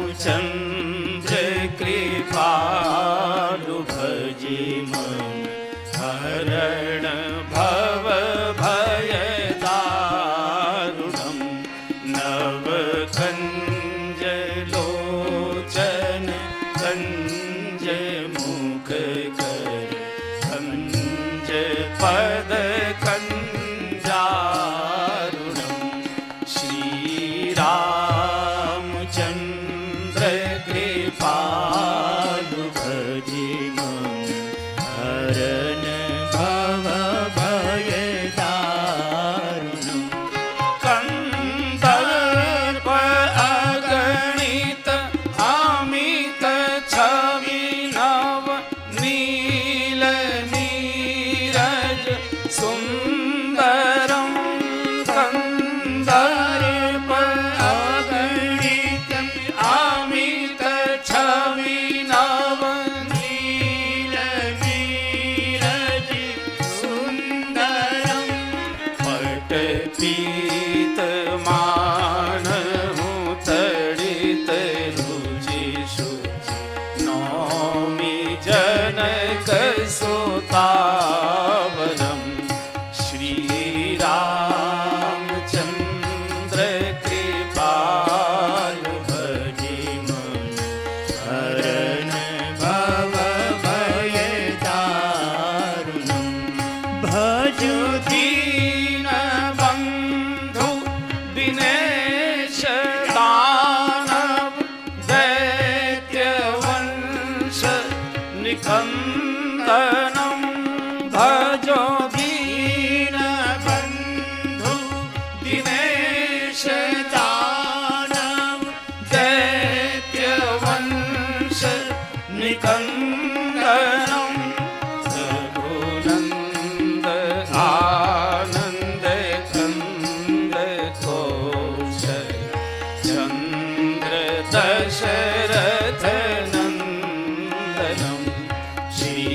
रामचंद्र कृपालु भजे मन हरण भव भय दारुणम नव कंज लोचन कंज मुख कर कंज पद कंजारुणम श्री रामचंद्र कृपालु भजे मन हरण भव भय दारुणम कंदर्प अगणित अमित छवि नव नील नीरज सुंदरम कंदर्प अगणित अमित छवि नव नील नीरज सुंदरम पट पीत मानहु तड़ित रुचि शुचि नौमि जनक सुतावरम श्री रामचंद्र कृपालु भजे मन हरण भव भय दारुणम भजु दीन बंधु दिनेश दानव दैत्य वंश निकंदनम भजो दीन बंधु दिनेश दानव दैत्य वंश निकंदनम रघुनंद आनंद कंद कौशल चंद्र दशरथ नंदनम श्री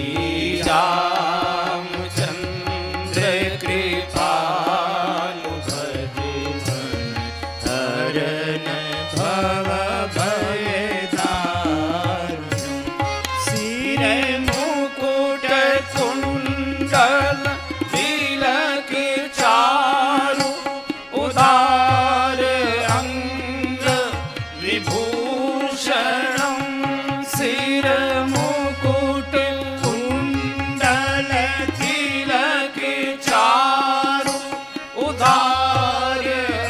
रामचंद्र कृपालु भजे मन हरण भव भय दारुणम सिर मुकुट कुंडल तिलक चारु उदार अंग विभूषणम सिर मुकुट कुंडल तिलक चारु उदार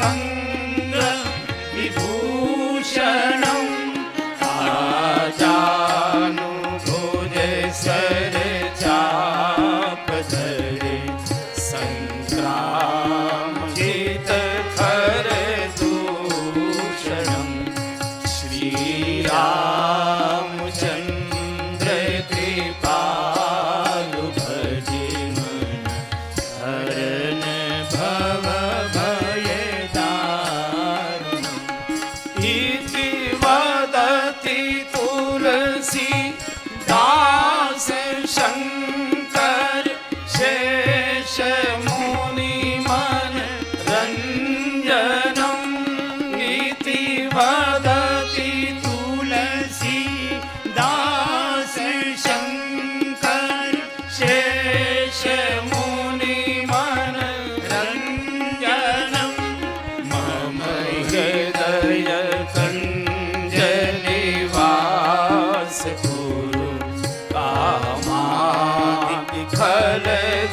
अंग विभूषणम आजानु भुज सर चाप धरे संग्राम जित खर दूषणम श्री रामचंद्र कृपालु भजे मन हरण भव भय दारुणम इति वदति तुलसी दास शंकर शेष मुनि मन रंजनम इति वदति तुलसी दास शंकर शेष मुनि मन रंजनम मम हृदय कंज निवास कुरु कामादि खल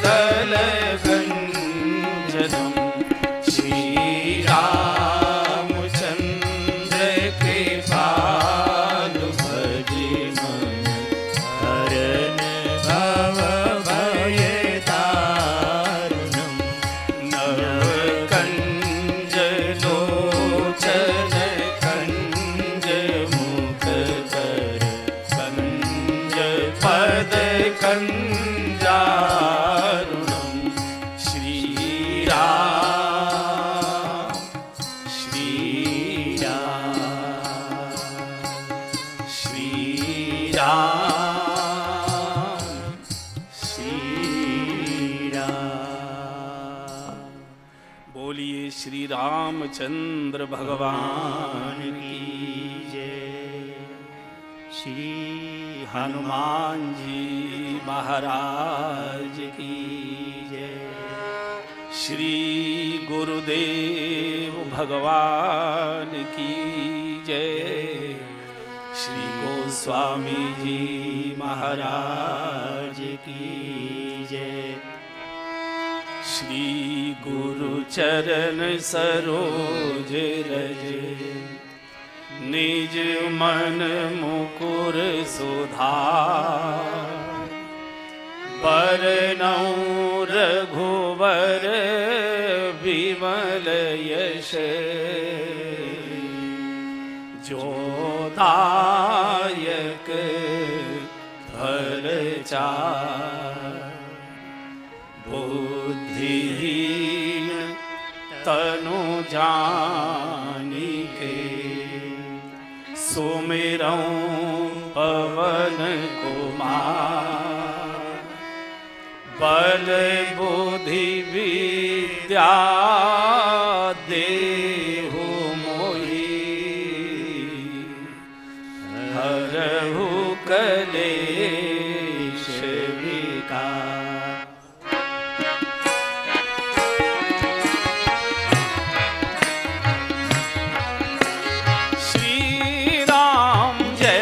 दल गंजनम श्री रामचंद्र कृपालु भजे मन हरण भव भय दारुणम नव कंज लोचन कंज मुख कर कंज पद कंजारुणम श्री राम श्री राम श्री राम श्री राम। बोलिए श्री रामचंद्र भगवान की जय। श्री हनुमान जी महाराज की जय। श्री गुरुदेव भगवान की जय। श्री गोस्वामी जी महाराज की जय। श्री गुरु चरण सरोज रज निज मन मुकुर सुधार। बरनउँ रघुवर विमल यश जो दायक फल चार। बुद्धिहीन तनु जानिके सुमिरऊँ पवन कुमार। बल बुद्धि विद्या देहु मोहि हरहु कलेश विकार। श्री राम जय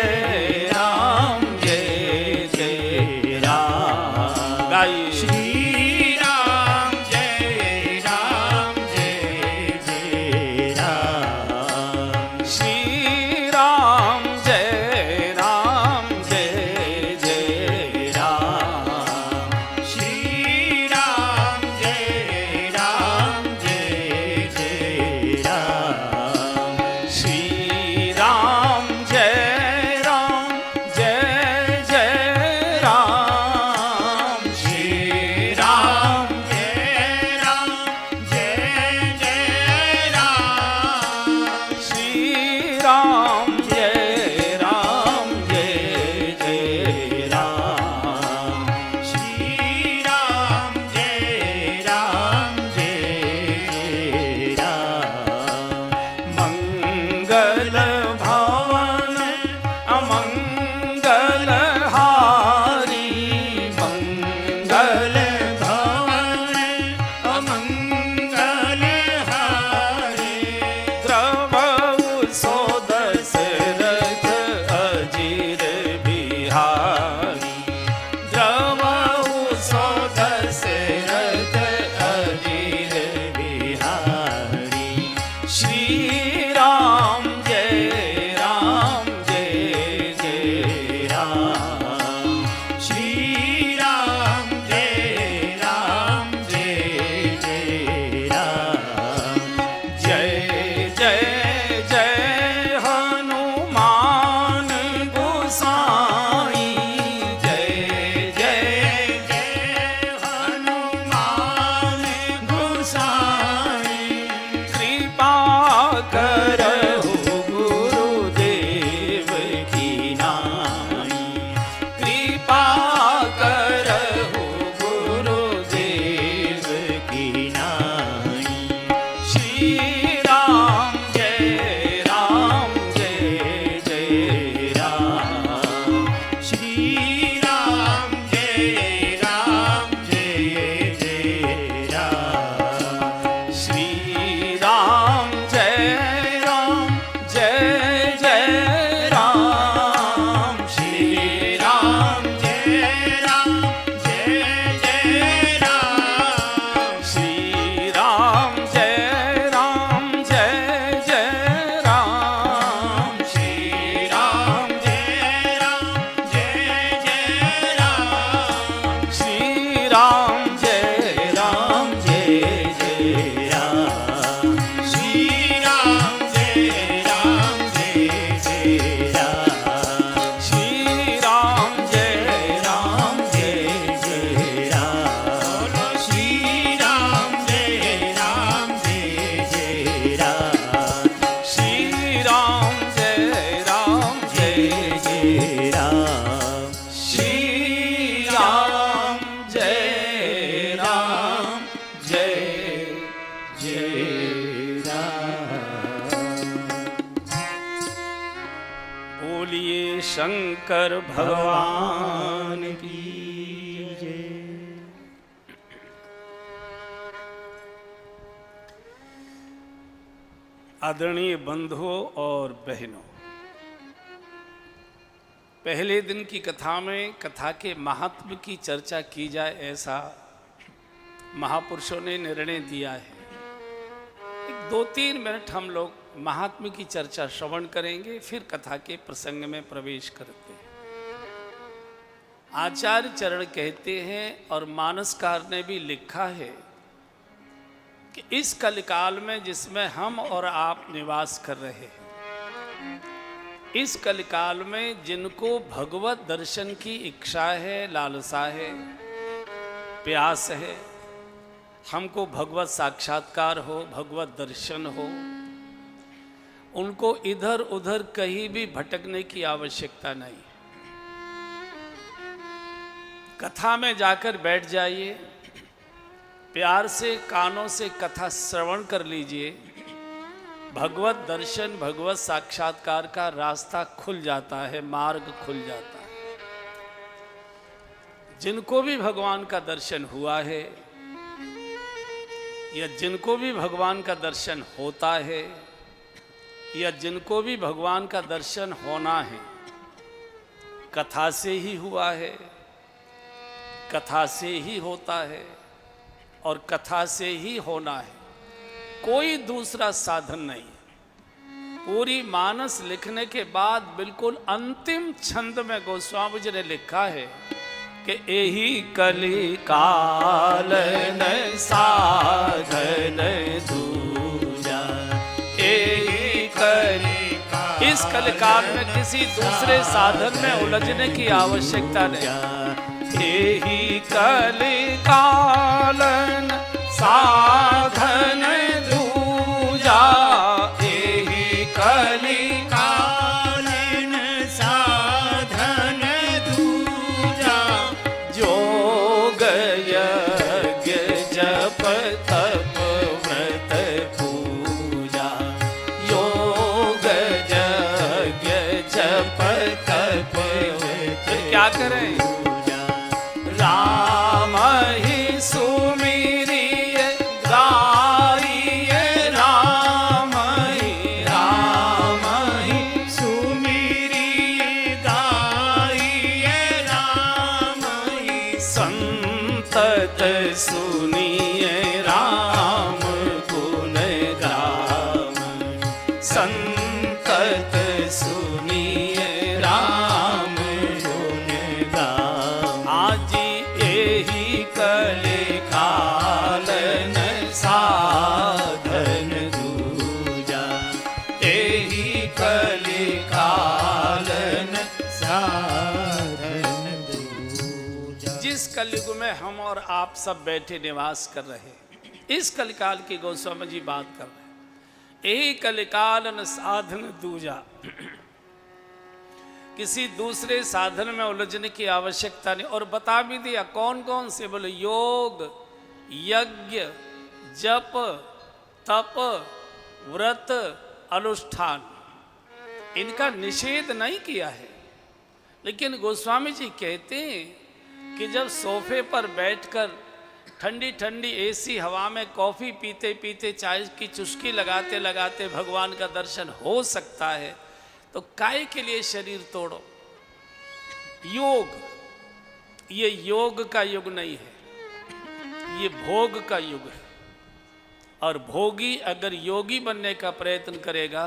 शंकर भगवान की। आदरणीय बंधुओं और बहनों, पहले दिन की कथा में कथा के महात्म की चर्चा की जाए, ऐसा महापुरुषों ने निर्णय दिया है। 2-3 मिनट हम लोग महात्म की चर्चा श्रवण करेंगे, फिर कथा के प्रसंग में प्रवेश करते हैं। आचार्य चरण कहते हैं और मानसकार ने भी लिखा है कि इस कलिकाल में जिसमें हम और आप निवास कर रहे हैं, इस कलिकाल में जिनको भगवत दर्शन की इच्छा है, लालसा है, प्यास है, हमको भगवत साक्षात्कार हो, भगवत दर्शन हो, उनको इधर उधर कहीं भी भटकने की आवश्यकता नहीं। कथा में जाकर बैठ जाइए, प्यार से कानों से कथा श्रवण कर लीजिए, भगवत दर्शन, भगवत साक्षात्कार का रास्ता खुल जाता है, मार्ग खुल जाता है। जिनको भी भगवान का दर्शन हुआ है या जिनको भी भगवान का दर्शन होता है या जिनको भी भगवान का दर्शन होना है, कथा से ही हुआ है, कथा से ही होता है और कथा से ही होना है। कोई दूसरा साधन नहीं। पूरी मानस लिखने के बाद बिल्कुल अंतिम छंद में गोस्वामी जी ने लिखा है कि यही कली काल साधन दूजा, यही कली। इस कलिकाल में किसी दूसरे साधन में उलझने की आवश्यकता नहीं। यही कली कालन साधन दूजा, यही कली कालन साधन दूजा। योग यज्ञ जप तप व्रत पूजा, योग यज्ञ जप तप व्रत। क्या करें? राम ही सुमिरिय गाइए, राम ही सुमिरिय गाइए, राम ही संतत सुनिए, राम गुण गाम, संतत सुनिए, राम गुण गाम। आज यही कली कालन साधन दूजा, यही कली कालन साधन दूजा। जिस कलयुग में हम और आप सब बैठे निवास कर रहे हैं, इस कलिकाल की गोस्वामी जी बात कर रहे हैं। यही कलिकालन साधन दूजा। किसी दूसरे साधन में उलझने की आवश्यकता नहीं। और बता भी दिया कौन कौन से, बोले योग, यज्ञ, जप, तप, व्रत, अनुष्ठान, इनका निषेध नहीं किया है। लेकिन गोस्वामी जी कहते हैं कि जब सोफे पर बैठकर ठंडी ठंडी एसी हवा में कॉफी पीते पीते, चाय की चुस्की लगाते लगाते भगवान का दर्शन हो सकता है, तो काय के लिए शरीर तोड़ो। योग, ये योग का युग नहीं है, ये भोग का युग है। और भोगी अगर योगी बनने का प्रयत्न करेगा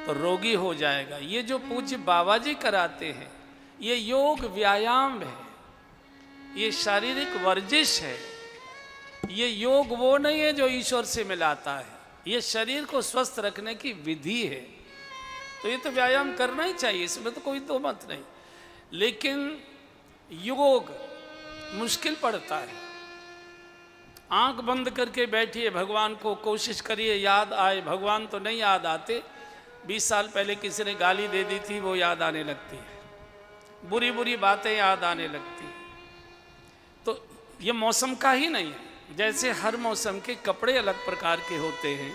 तो रोगी हो जाएगा। ये जो पूज्य बाबा जी कराते हैं, ये योग व्यायाम है, ये शारीरिक वर्जिश है। ये योग वो नहीं है जो ईश्वर से मिलाता है, ये शरीर को स्वस्थ रखने की विधि है। तो ये तो व्यायाम करना ही चाहिए, इसमें तो कोई दो मत नहीं। लेकिन योग मुश्किल पड़ता है। आंख बंद करके बैठिए, भगवान को कोशिश करिए याद आए। भगवान तो नहीं याद आते। 20 साल पहले किसी ने गाली दे दी थी, वो याद आने लगती है। बुरी बुरी बातें याद आने लगती है। तो ये मौसम का ही नहीं है। जैसे हर मौसम के कपड़े अलग प्रकार के होते हैं,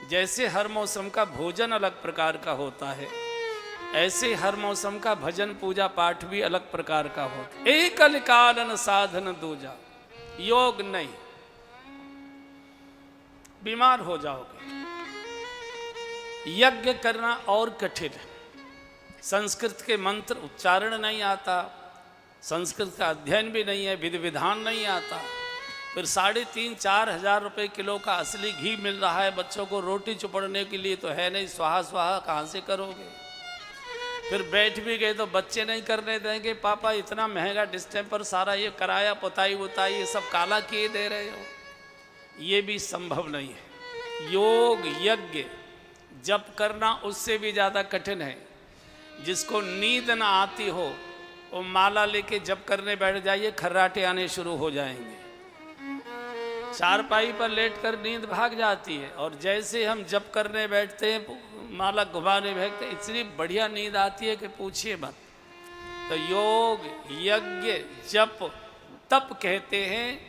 जैसे हर मौसम का भोजन अलग प्रकार का होता है, ऐसे हर मौसम का भजन पूजा पाठ भी अलग प्रकार का होता। एक कालन साधन दूजा, योग नहीं, बीमार हो जाओगे। यज्ञ करना और कठिन है, संस्कृत के मंत्र उच्चारण नहीं आता, संस्कृत का अध्ययन भी नहीं है, विधि विधान नहीं आता, फिर 3,500-4 हजार रुपए किलो का असली घी मिल रहा है बच्चों को रोटी चुपड़ने के लिए, तो है नहीं, स्वाहा स्वाहा कहाँ से करोगे। फिर बैठ भी गए तो बच्चे नहीं करने देंगे, पापा इतना महंगा डिस्टेम्पर सारा ये कराया पुताई उताई ये सब काला किए दे रहे हो, ये भी संभव नहीं है। योग यज्ञ जप करना उससे भी ज़्यादा कठिन है। जिसको नींद ना आती हो वो माला लेके जप करने बैठ जाइए, खर्राटे आने शुरू हो जाएंगे। चारपाई पर लेटकर नींद भाग जाती है, और जैसे हम जप करने बैठते हैं, माला घुमाने बैठते हैं, इतनी बढ़िया नींद आती है कि पूछिए मत। तो योग यज्ञ जप तप कहते हैं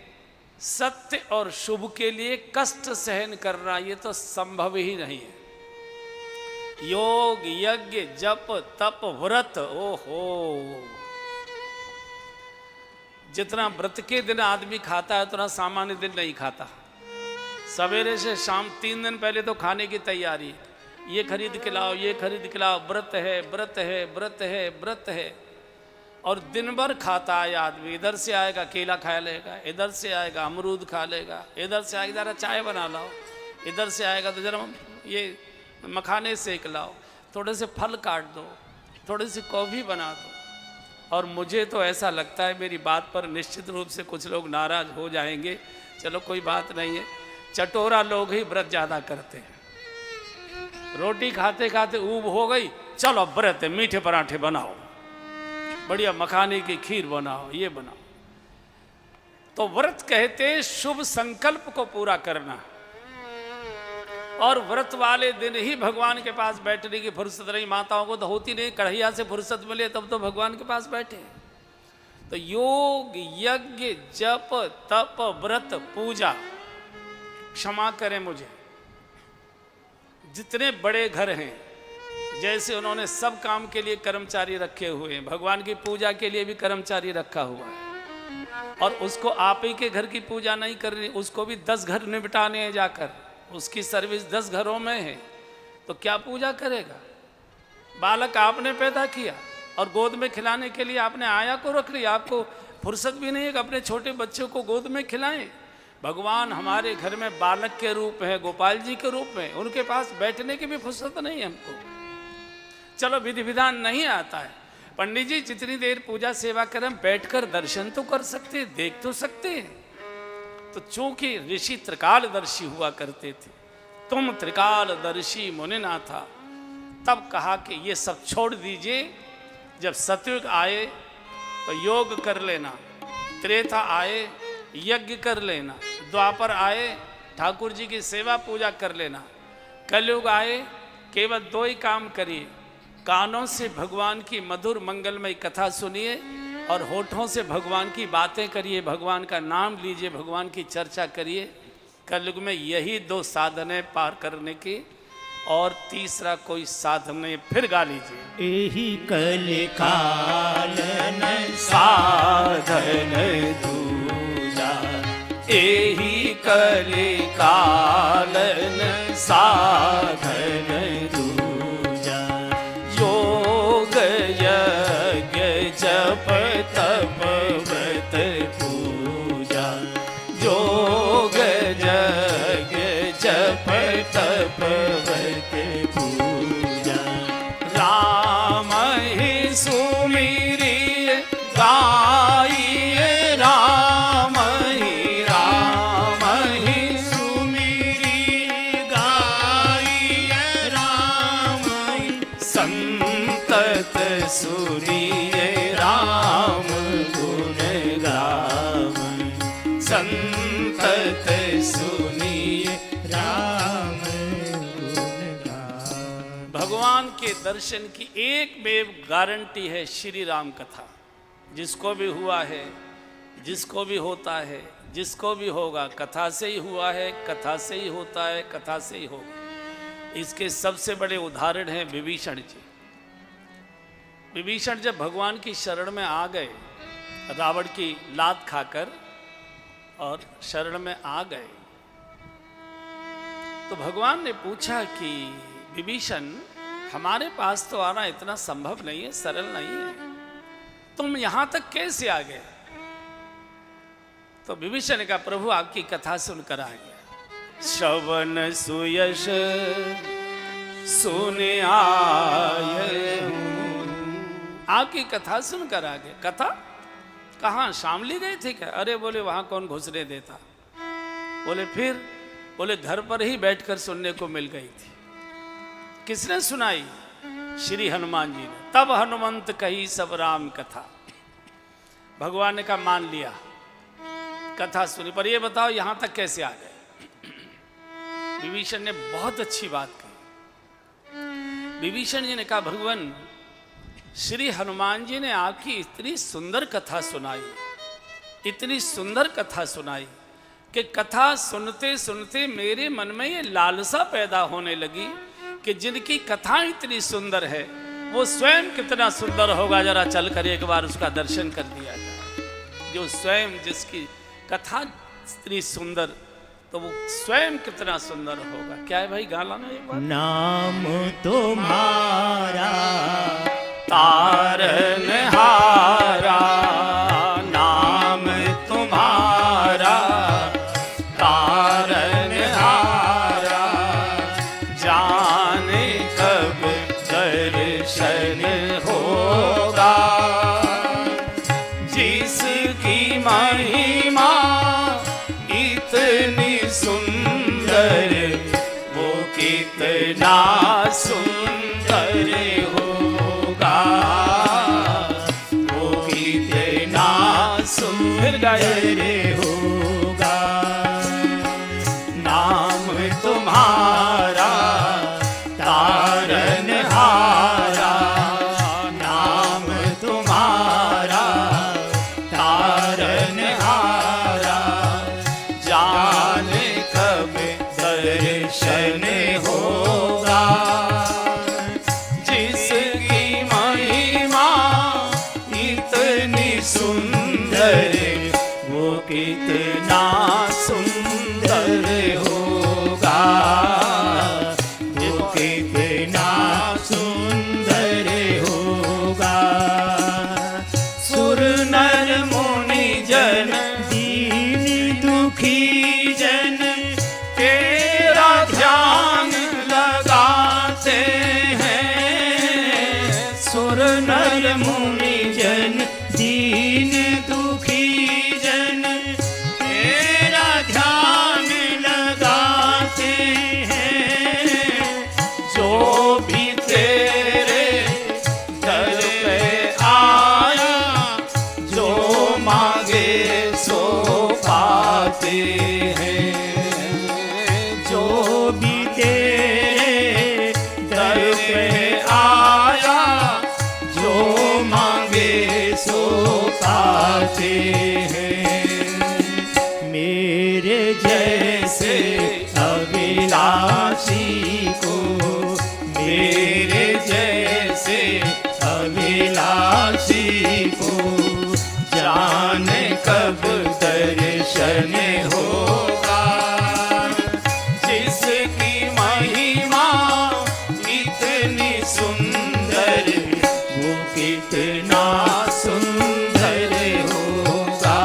सत्य और शुभ के लिए कष्ट सहन करना, ये तो संभव ही नहीं है। योग यज्ञ जप तप व्रत, ओहो, जितना व्रत के दिन आदमी खाता है उतना सामान्य दिन नहीं खाता। सवेरे से शाम 3 दिन पहले तो खाने की तैयारी, ये खरीद के लाओ, ये खरीद के लाओ, व्रत है व्रत है व्रत है व्रत है, और दिन भर खाता है आदमी। इधर से आएगा केला खा लेगा, इधर से आएगा अमरूद खा लेगा, इधर से आएगा ज़रा चाय बना लाओ, इधर से आएगा तो जरा ये मखाने सेक लाओ, थोड़े से फल काट दो, थोड़ी सी कॉफ़ी बना दो। और मुझे तो ऐसा लगता है, मेरी बात पर निश्चित रूप से कुछ लोग नाराज़ हो जाएंगे, चलो कोई बात नहीं है, चटोरा लोग ही व्रत ज़्यादा करते हैं। रोटी खाते खाते ऊब हो गई, चलो व्रत है, मीठे पराठे बनाओ, बढ़िया मखाने की खीर बनाओ, ये बनाओ। तो व्रत कहते शुभ संकल्प को पूरा करना, और व्रत वाले दिन ही भगवान के पास बैठने की फुर्सत नहीं। माताओं को तो होती नहीं, कढ़ैया से फुर्सत मिले तब तो भगवान के पास बैठे। तो योग यज्ञ जप तप व्रत पूजा, क्षमा करें मुझे, जितने बड़े घर हैं, जैसे उन्होंने सब काम के लिए कर्मचारी रखे हुए हैं, भगवान की पूजा के लिए भी कर्मचारी रखा हुआ है, और उसको आप ही के घर की पूजा नहीं करनी, उसको भी 10 घर निपटाने हैं जाकर, उसकी सर्विस 10 घरों में है, तो क्या पूजा करेगा। बालक आपने पैदा किया और गोद में खिलाने के लिए आपने आया को रख लिया, आपको फुर्सत भी नहीं है कि अपने छोटे बच्चों को गोद में खिलाएं। भगवान हमारे घर में बालक के रूप है, गोपाल जी के रूप में, उनके पास बैठने की भी फुर्सत नहीं है हमको। चलो विधि विधान नहीं आता है, पंडित जी जितनी देर पूजा सेवा करें बैठकर दर्शन तो कर सकते हैं, देख तो सकते हैं। तो चूंकि ऋषि त्रिकालदर्शी हुआ करते थे, तुम त्रिकालदर्शी मुनिनाथा, तब कहा कि ये सब छोड़ दीजिए। जब सतयुग आए तो योग कर लेना, त्रेता आए यज्ञ कर लेना, द्वापर आए ठाकुर जी की सेवा पूजा कर लेना, कलयुग आए केवल 2 ही काम करिए, कानों से भगवान की मधुर मंगलमय कथा सुनिए और होठों से भगवान की बातें करिए, भगवान का नाम लीजिए, भगवान की चर्चा करिए। कलयुग में यही 2 साधन है पार करने की, और तीसरा कोई साधन नहीं। फिर गा लीजिए। एही कलिकालन साधन दूजा, एही कलिकालन साधन दूजा, योग यज्ञ जप तप व्रत पूजा, योग यज्ञ जप तप व्रत पूजा, राम ही सुमिरिय गाइए, राम ही सुमिरिय गाइए, राम ही संतत सुनिए, राम गुण गाम, संतत सुनिए, राम गुण गाम। भगवान के दर्शन की एक बेव गारंटी है श्री राम कथा। जिसको भी हुआ है, जिसको भी होता है, जिसको भी होगा, कथा से ही हुआ है, कथा से ही होता है, कथा से ही होगा। इसके सबसे बड़े उदाहरण हैं विभीषण जी। विभीषण जब भगवान की शरण में आ गए, रावण की लात खाकर और शरण में आ गए, तो भगवान ने पूछा कि विभीषण, हमारे पास तो आना इतना संभव नहीं है, सरल नहीं है, तुम यहां तक कैसे आ गए? तो विभीषण ने कहा, प्रभु आपकी कथा सुनकर आ गया। श्रवण सुयश सुने आए हूं, आपकी कथा सुनकर आ गए। कथा कहाँ? शामली गए थे क्या? अरे बोले वहां कौन घुसने देता। बोले फिर? बोले घर पर ही बैठकर सुनने को मिल गई थी। किसने सुनाई? श्री हनुमान जी ने। तब हनुमंत कही सब राम कथा। भगवान ने कहा मान लिया, कथा सुनी, पर ये बताओ यहां तक कैसे आ गए? विभीषण ने बहुत अच्छी बात कही। विभीषण जी ने कहा, भगवान श्री हनुमान जी ने आपकी इतनी सुंदर कथा सुनाई, इतनी सुंदर कथा सुनाई कि कथा सुनते सुनते मेरे मन में ये लालसा पैदा होने लगी कि जिनकी कथा इतनी सुंदर है वो स्वयं कितना सुंदर होगा, जरा चलकर एक बार उसका दर्शन कर दिया जाए। जो स्वयं जिसकी कथा इतनी सुंदर, तो वो स्वयं कितना सुंदर होगा। क्या है भाई, गाना ना एक बार? नाम तुम्हारा तारनहारा, नाम तुम्हारा तारनहारा, जाने कब दर्शन होगा, जिसकी महिमा इतनी सुंदर, वो कितना सुंदर होगा, वो कितना सुंदर होगा। नाम तुम्हारा तारनहारा, नाम तुम्हारा तारनहारा, जाने कब दर्शन होगा, जिसकी महिमा इतनी सुंदर, वो कितना सुंदर होगा, वो कितना सुंदर होगा। सुर नर मुनि जन दीन दुखी जन तेरा ध्यान लगाते हैं। सुर नर मुनि जन दीन दुखी जन तेरा ध्यान लगाते हैं। जो भी तेरे दर पे आया, जो मांगे सो पाते हैं। जो भी तेरे दर पे आया, जो मांगे सो पाते हैं। मेरे जैसे अभिलाषी को, मेरे जैसे अभिलाषी को, जाने कब दर्शन होगा, जिसकी महिमा इतनी सुंदर, वो कितना सुंदर होगा,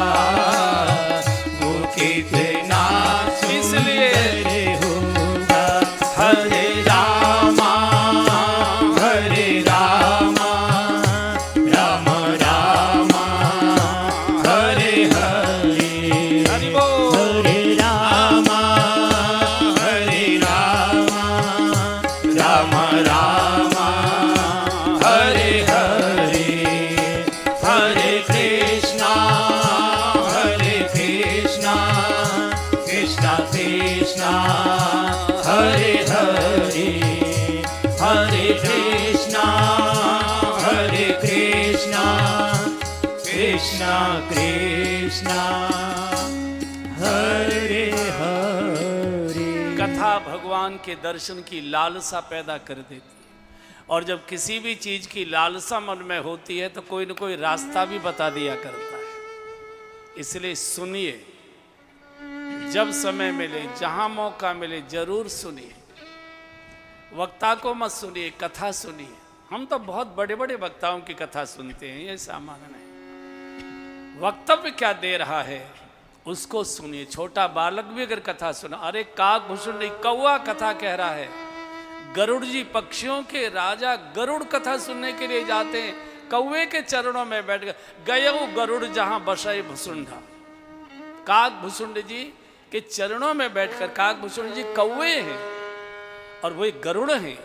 वो कितना सुंदर होगा। हरे रामा राम रामा हरे हरे, हरि बोल। हरे रामा राम रामा हरे हरे, हरे कृष्णा कृष्णा कृष्णा हरे हरे, हरे कृष्णा कृष्णा कृष्णा हरे हरे। कथा भगवान के दर्शन की लालसा पैदा कर देती। और जब किसी भी चीज की लालसा मन में होती है तो कोई न कोई रास्ता भी बता दिया करता है। इसलिए सुनिए, जब समय मिले, जहां मौका मिले, जरूर सुनिए। वक्ता को मत सुनिए, कथा सुनिए। हम तो बहुत बड़े बड़े वक्ताओं की कथा सुनते हैं, ये सामान्य नहीं। वक्तव्य क्या दे रहा है उसको सुनिए। छोटा बालक भी अगर कथा सुना, अरे काक भुसुंडी कौआ कथा कह रहा है, गरुड़ जी पक्षियों के राजा गरुड़ कथा सुनने के लिए जाते हैं, कौवे के चरणों में बैठ गए गरुड़ जहां बसाए भुसुंडा। काक भुसुंड जी के चरणों में बैठकर, काक भुसुंड जी कौवे हैं और वो एक गरुड़ हैं।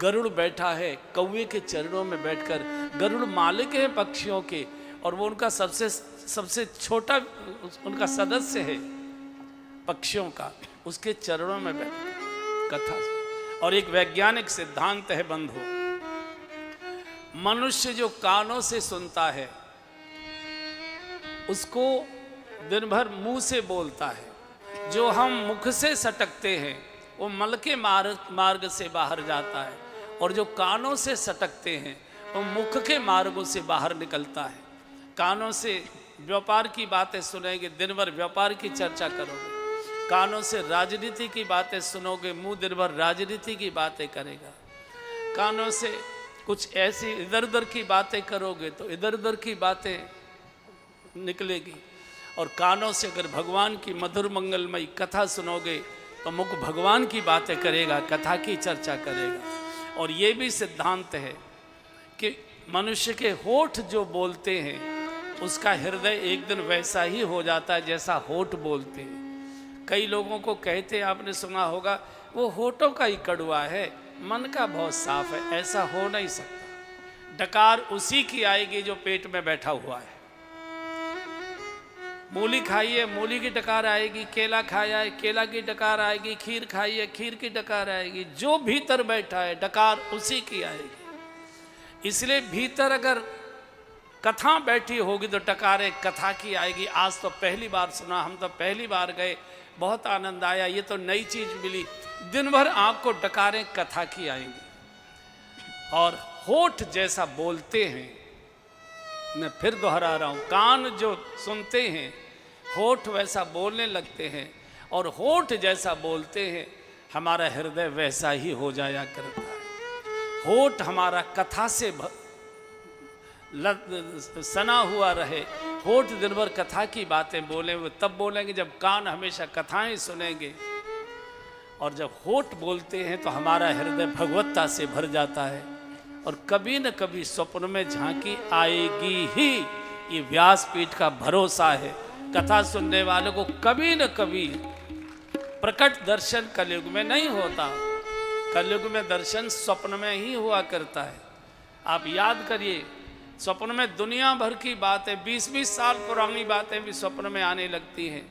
गरुड़ बैठा है कौवे के चरणों में बैठकर। गरुड़ मालिक है पक्षियों के और वो उनका सबसे छोटा उनका सदस्य है पक्षियों का, उसके चरणों में बैठ कथा। और एक वैज्ञानिक सिद्धांत है बंधु, मनुष्य जो कानों से सुनता है उसको दिन भर मुंह से बोलता है। जो हम मुख से सटकते हैं वो मल के मार्ग से बाहर जाता है, और जो कानों से सटकते हैं वो मुख के मार्गों से बाहर निकलता है। कानों से व्यापार की बातें सुनेंगे, दिन भर व्यापार की चर्चा करोगे। कानों से राजनीति की बातें सुनोगे, मुंह दिन भर राजनीति की बातें करेगा। कानों से कुछ ऐसी इधर उधर की बातें करोगे तो इधर उधर की बातें निकलेगी। और कानों से अगर भगवान की मधुर मंगलमयी कथा सुनोगे तो मुख भगवान की बातें करेगा, कथा की चर्चा करेगा। और ये भी सिद्धांत है कि मनुष्य के होठ जो बोलते हैं उसका हृदय एक दिन वैसा ही हो जाता है जैसा होठ बोलते हैं। कई लोगों को कहते हैं, आपने सुना होगा, वो होठों का ही कड़वा है, मन का बहुत साफ है। ऐसा हो नहीं सकता। डकार उसी की आएगी जो पेट में बैठा हुआ है। मूली खाइए, मूली की डकार आएगी। केला खाया, केला की डकार आएगी। खीर खाइए, खीर की डकार आएगी। जो भीतर बैठा है डकार उसी की आएगी। इसलिए भीतर अगर कथा बैठी होगी तो डकारे कथा की आएगी। आज तो पहली बार सुना, हम तो पहली बार गए, बहुत आनंद आया, ये तो नई चीज मिली। दिन भर आपको डकारें कथा की आएंगी। और होठ जैसा बोलते हैं, मैं फिर दोहरा रहा हूं, कान जो सुनते हैं होठ वैसा बोलने लगते हैं, और होठ जैसा बोलते हैं हमारा हृदय वैसा ही हो जाया करता है। होठ हमारा कथा से सना हुआ रहे, होठ दिन भर कथा की बातें बोले, वो तब बोलेंगे जब कान हमेशा कथाएं सुनेंगे। और जब होठ बोलते हैं तो हमारा हृदय भगवत्ता से भर जाता है, और कभी न कभी स्वप्न में झांकी आएगी ही। ये व्यासपीठ का भरोसा है। कथा सुनने वालों को कभी न कभी प्रकट दर्शन कलयुग में नहीं होता। कलयुग में दर्शन स्वप्न में ही हुआ करता है। आप याद करिए, स्वप्न में दुनिया भर की बातें, 20-20 साल पुरानी बातें भी स्वप्न में आने लगती हैं।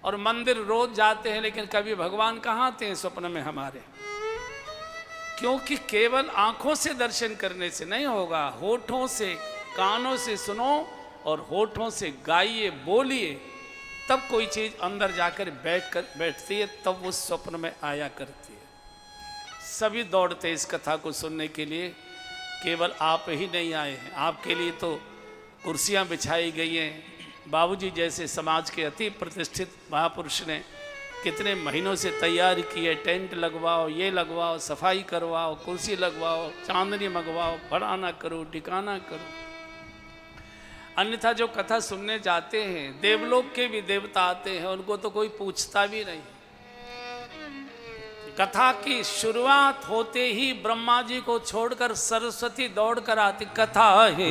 और मंदिर रोज जाते हैं, लेकिन कभी भगवान कहाँ आते हैं स्वप्न में हमारे? क्योंकि केवल आंखों से दर्शन करने से नहीं होगा। होठों से, कानों से सुनो और होठों से गाइए, बोलिए, तब कोई चीज अंदर जाकर बैठती है, तब वो स्वप्न में आया करती है। सभी दौड़ते इस कथा को सुनने के लिए, केवल आप ही नहीं आए हैं। आपके लिए तो कुर्सियां बिछाई गई हैं। बाबूजी जैसे समाज के अति प्रतिष्ठित महापुरुष ने कितने महीनों से तैयारी की है। टेंट लगवाओ, ये लगवाओ, सफाई करवाओ, कुर्सी लगवाओ, चांदनी मंगवाओ, फड़ाना करो, ठिकाना करो। अन्यथा जो कथा सुनने जाते हैं, देवलोक के भी देवता आते हैं, उनको तो कोई पूछता भी नहीं। कथा की शुरुआत होते ही ब्रह्मा जी को छोड़कर सरस्वती दौड़ कर आती। कथा है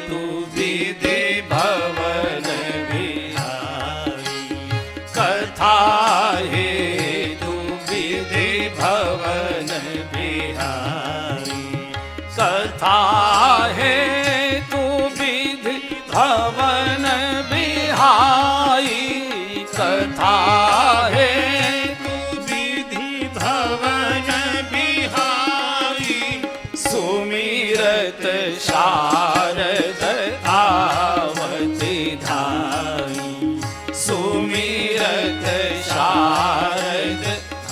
तू विधि भवन बिहारी, कथा है तू विधि भवन बिहारी, कथा है तू विधि भवन बिहारी, कथा है सुमिरत शारद आवती धाई, सुमिरत शारद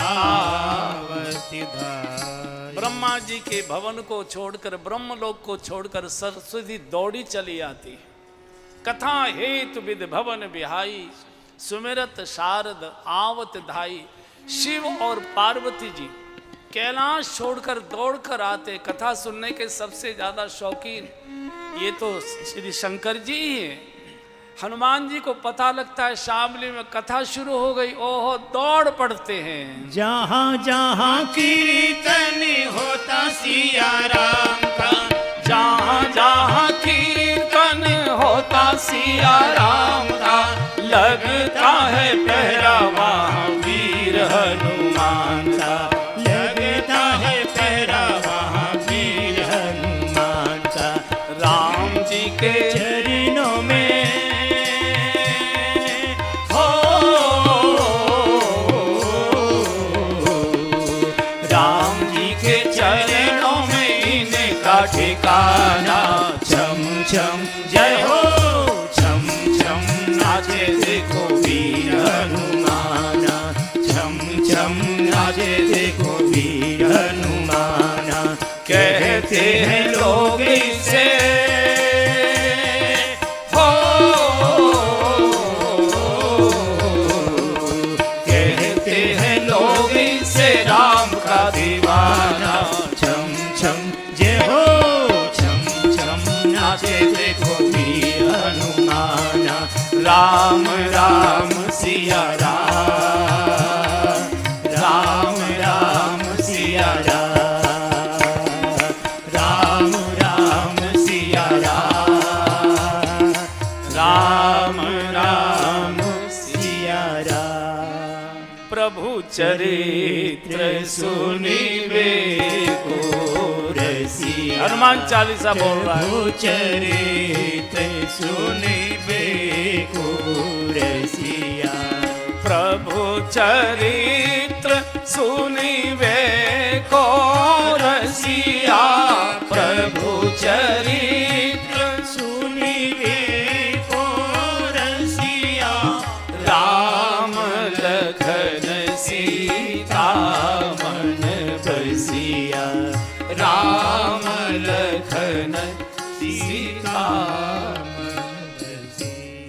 आवती धाई। ब्रह्मा जी के के भवन को छोड़कर, ब्रह्मलोक को छोड़कर सरस्वती दौड़ी चली आती। कथा हेतु विद भवन बिहाई, सुमिरत शारद आवत धाई। शिव और पार्वती जी कैलाश छोड़कर दौड़कर आते। कथा सुनने के सबसे ज्यादा शौकीन ये तो श्री शंकर जी ही हैं। हनुमान जी को पता लगता है शामली में कथा शुरू हो गई, ओहो दौड़ पड़ते हैं। जहाँ जहाँ कीर्तन होता सिया राम का, जहाँ जहाँ कीर्तन होता सिया राम का, लगता है पहरा वहाँ वीर हनुमान का। लगता है पहरा वहाँ वीर हनुमान का। राम जी के चरणों में हो, राम जी के चरणों में इनका ठिकाना। छम छम जय हो, छम छम नाचे देखो वीर हनुमाना। छम छम नाचे देखो वीर हनुमाना। कहते हैं लोग इसे हो, कहते हैं लोग इसे राम का दीवाना। छम छम जय हो, छम छम नाचे देखो वीर हनुमाना। राम राम सिया राम, राम राम सिया राम, राम राम सिया राम, राम राम सिया राम। प्रभु चरित्र सुनिवे को रसिया, हनुमान चालीसा बोल रहा है। प्रभु चरित्र सुनिबे को रसिया। प्रभु चरित्र सुनिवे को रसिया, प्रभु चरित्र सुनिबे को रसिया। राम लखन सीता मन बसिया, राम लखन